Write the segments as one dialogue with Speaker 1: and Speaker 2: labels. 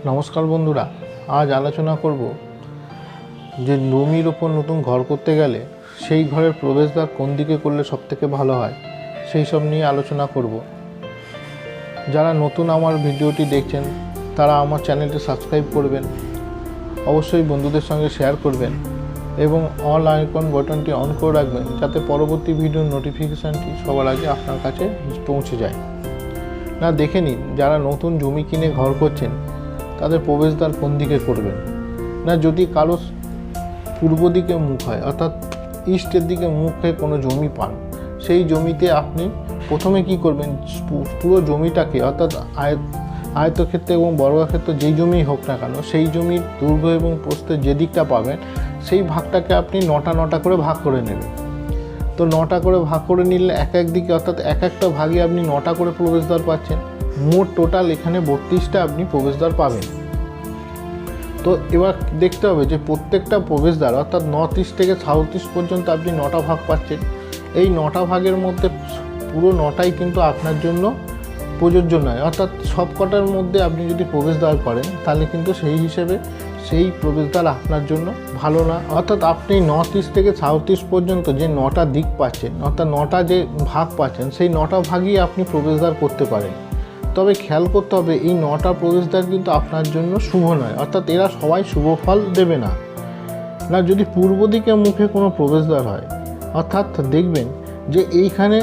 Speaker 1: নমস্কার বন্ধুরা, আজ আলোচনা করব যে জমির ওপর নতুন ঘর করতে গেলে সেই ঘরের প্রবেশদ্বার কোন দিকে করলে সবথেকে ভালো হয় সেই সব নিয়ে আলোচনা করব। যারা নতুন আমার ভিডিওটি দেখছেন তারা আমার চ্যানেলটি সাবস্ক্রাইব করবেন, অবশ্যই বন্ধুদের সঙ্গে শেয়ার করবেন এবং অল আইকন বাটনটি অন করে রাখবেন যাতে পরবর্তী ভিডিওর নোটিফিকেশানটি সবার আগে আপনার কাছে পৌঁছে যায়। না দেখে নিন, যারা নতুন জমি কিনে ঘর করছেন তাদের প্রবেশদ্বার কোন দিকে করবেন। না যদি কারো পূর্ব দিকে মুখ হয় অর্থাৎ ইস্টের দিকে মুখ হয়ে কোনো জমি পান, সেই জমিতে আপনি প্রথমে কি করবেন, পুরো জমিটাকে অর্থাৎ আয়তক্ষেত্রে এবং বর্গক্ষেত্র যেই জমি হোক না কেন সেই জমির দৈর্ঘ্য এবং প্রস্থের যে দিকটা পাবেন সেই ভাগটাকে আপনি নটা করে ভাগ করে নেবেন। তো 9টা করে ভাগ করে নিলে এক দিকে অর্থাৎ একটা ভাগে আপনি 9টা করে প্রবেশদ্বার পাচ্ছেন। মোট টোটাল এখানে 32টা আপনি প্রবেশদ্বার পাবেন। তো এবার দেখতে হবে যে প্রত্যেকটা প্রবেশদ্বার অর্থাৎ নর্থ ইস্ট থেকে সাউথ ইস্ট পর্যন্ত আপনি 9টা ভাগ পাচ্ছেন। এই 9টা ভাগের মধ্যে পুরো 9টাই কিন্তু আপনার জন্য প্রযোজ্য নয়, অর্থাৎ সব কটার মধ্যে আপনি যদি প্রবেশদ্বার করেন তাহলে কিন্তু সেই হিসেবে সেই প্রবেশদ্বার আপনার জন্য ভালো না। অর্থাৎ আপনি নর্থ ইস্ট থেকে সাউথ ইস্ট পর্যন্ত যে 9টা দিক পাচ্ছেন অর্থাৎ 9টা যে ভাগ পাচ্ছেন সেই 9টা ভাগই আপনি প্রবেশদ্বার করতে পারেন। তবে খেয়াল করতে হবে এই 9টা প্রবেশদ্বার কিন্তু আপনার জন্য শুভ নয়, অর্থাৎ এরা সবাই শুভ ফল দেবে না। না যদি পূর্ব দিকে মুখে কোনো প্রবেশদ্বার হয় অর্থাৎ দেখবেন যে এইখানে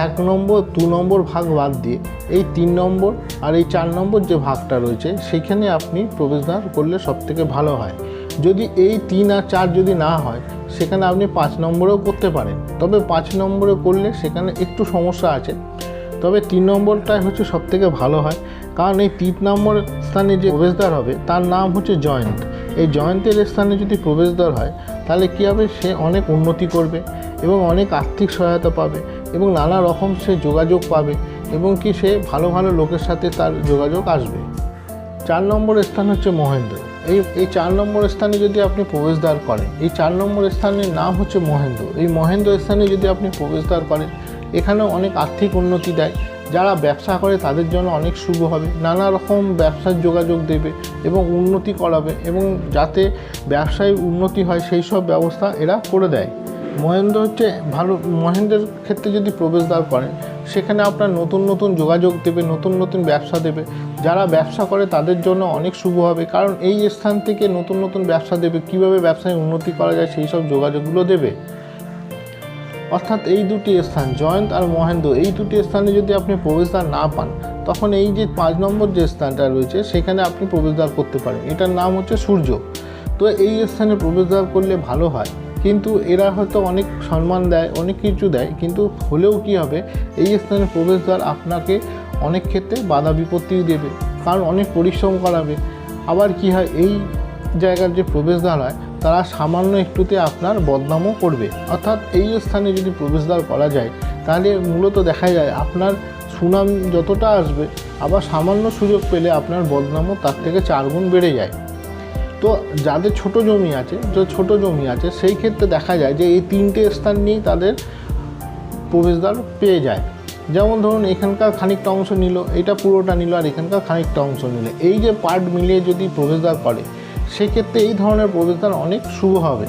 Speaker 1: 1 নম্বর 2 নম্বর ভাগ বাদ দিয়ে এই 3 নম্বর আর এই 4 নম্বর যে ভাগটা রয়েছে সেখানে আপনি প্রবেশদ্বার করলে সবথেকে ভালো হয়। যদি এই 3 আর 4 যদি না হয় সেখানে আপনি 5 নম্বরেও করতে পারেন, তবে 5 নম্বরে করলে সেখানে একটু সমস্যা আছে। তবে 3 নম্বরটাই হচ্ছে সবথেকে ভালো হয়, কারণ এই 3 নম্বর স্থানে যে প্রবেশদ্বার হবে তার নাম হচ্ছে জয়েন্ট। এই জয়েন্টের স্থানে যদি প্রবেশদ্বার হয় তাহলে কী হবে, সে অনেক উন্নতি করবে এবং অনেক আর্থিক সহায়তা পাবে এবং নানা রকম সে যোগাযোগ পাবে এবং কি সে ভালো ভালো লোকের সাথে তার যোগাযোগ আসবে। 4 নম্বর স্থান হচ্ছে মহেন্দ্র। এই 4 নম্বর স্থানে যদি আপনি প্রবেশদ্বার করেন, এই 4 নম্বর স্থানের নাম হচ্ছে মহেন্দ্র। এই মহেন্দ্র স্থানে যদি আপনি প্রবেশদ্বার করেন এখানেও অনেক আর্থিক উন্নতি দেয়। যারা ব্যবসা করে তাদের জন্য অনেক শুভ হবে, নানা রকম ব্যবসার যোগাযোগ দেবে এবং উন্নতি করাবে এবং যাতে ব্যবসায় উন্নতি হয় সেই সব ব্যবস্থা এরা করে দেয়। মহেন্দ্র হচ্ছে ভালো। মহেন্দ্রের ক্ষেত্রে যদি প্রবেশদ্বার করেন সেখানে আপনার নতুন নতুন যোগাযোগ দেবে, নতুন নতুন ব্যবসা দেবে। যারা ব্যবসা করে তাদের জন্য অনেক শুভ হবে, কারণ এই স্থান থেকে নতুন নতুন ব্যবসা দেবে, কীভাবে ব্যবসায় উন্নতি করা যায় সেই সব যোগাযোগগুলো দেবে। অর্থাৎ এই দুটি স্থান জয়ন্ত আর মহেন্দ্র, এই দুটি স্থানে যদি আপনি প্রবেশদ্বার না পান তখন এই যে 5 নম্বর যে স্থানটা রয়েছে সেখানে আপনি প্রবেশদ্বার করতে পারেন, এটার নাম হচ্ছে সূর্য। তো এই স্থানে প্রবেশদ্বার করলে ভালো হয়, কিন্তু এরা হয়তো অনেক সম্মান দেয়, অনেক কিছু দেয়, কিন্তু হলেও কি হবে, এই স্থানে প্রবেশদ্বার আপনাকে অনেক ক্ষেত্রে বাধা বিপত্তিও দেবে, কারণ অনেক পরিশ্রম করাবে। আবার কি হয়, এই জায়গার যে প্রবেশদ্বার হয় তারা সামান্য একটুতে আপনার বদনামও করবে। অর্থাৎ এই স্থানে যদি প্রবেশদ্বার করা যায় তাহলে মূলত দেখা যায় আপনার সুনাম যতটা আসবে আবার সামান্য সুযোগ পেলে আপনার বদনামও তার থেকে 4 গুণ বেড়ে যায়। তো যাদের ছোট জমি আছে সেই ক্ষেত্রে দেখা যায় যে এই 3টে স্থান নিয়েই তাদের প্রবেশদ্বার পেয়ে যায়। যেমন ধরুন এখানকার খানিকটা অংশ নিল, এটা পুরোটা নিল, আর এখানকার খানিকটা অংশ নিল, এই যে পার্ট মিলিয়ে যদি প্রবেশদ্বার করে সেক্ষেত্রে এই ধরনের প্রবেশদ্বার অনেক শুভ হবে।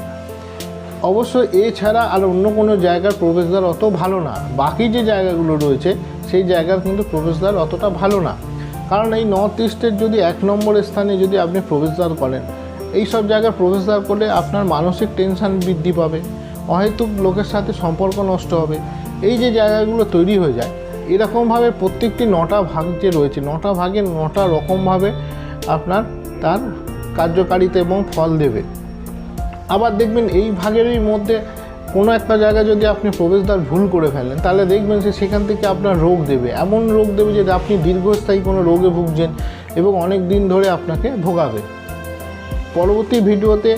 Speaker 1: অবশ্য এছাড়া আর অন্য কোনো জায়গার প্রবেশদ্বার অত ভালো না, বাকি যে জায়গাগুলো রয়েছে সেই জায়গার কিন্তু প্রবেশদ্বার অতটা ভালো না। কারণ এই নর্থ ইস্টের যদি 1 নম্বর স্থানে যদি আপনি প্রবেশদ্বার করেন, এই সব জায়গায় প্রবেশদ্বার করলে আপনার মানসিক টেনশন বৃদ্ধি পাবে, অহেতুক লোকের সাথে সম্পর্ক নষ্ট হবে। এই যে জায়গাগুলো তৈরি হয়ে যায় এরকমভাবে প্রত্যেকটি 9টা ভাগ যে রয়েছে 9টা ভাগে 9টা রকমভাবে আপনার তার কার্যকারিতা এবং ফল দেবে। আবার দেখবেন এই ভাগেরই মধ্যে কোনো একটা জায়গায় যদি আপনি প্রবেশদ্বার ভুল করে ফেলেন তাহলে দেখবেন যে সেখান থেকে আপনার রোগ দেবে, এমন রোগ দেবে যে আপনি দীর্ঘস্থায়ী কোনো রোগে ভুগছেন এবং অনেক দিন ধরে আপনাকে ভোগাবে। পরবর্তী ভিডিওতে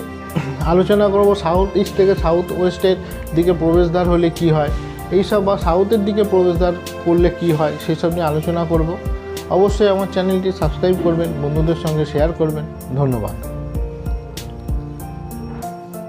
Speaker 1: আলোচনা করব সাউথ ইস্ট থেকে সাউথ ওয়েস্টের দিকে প্রবেশদ্বার হলে কি হয়, এইসব বা সাউথের দিকে প্রবেশদ্বার করলে কি হয় সেই সব নিয়ে আলোচনা করব। অবশ্যই আমার চ্যানেলটি সাবস্ক্রাইব করবেন, বন্ধুদের সঙ্গে শেয়ার করবেন। ধন্যবাদ।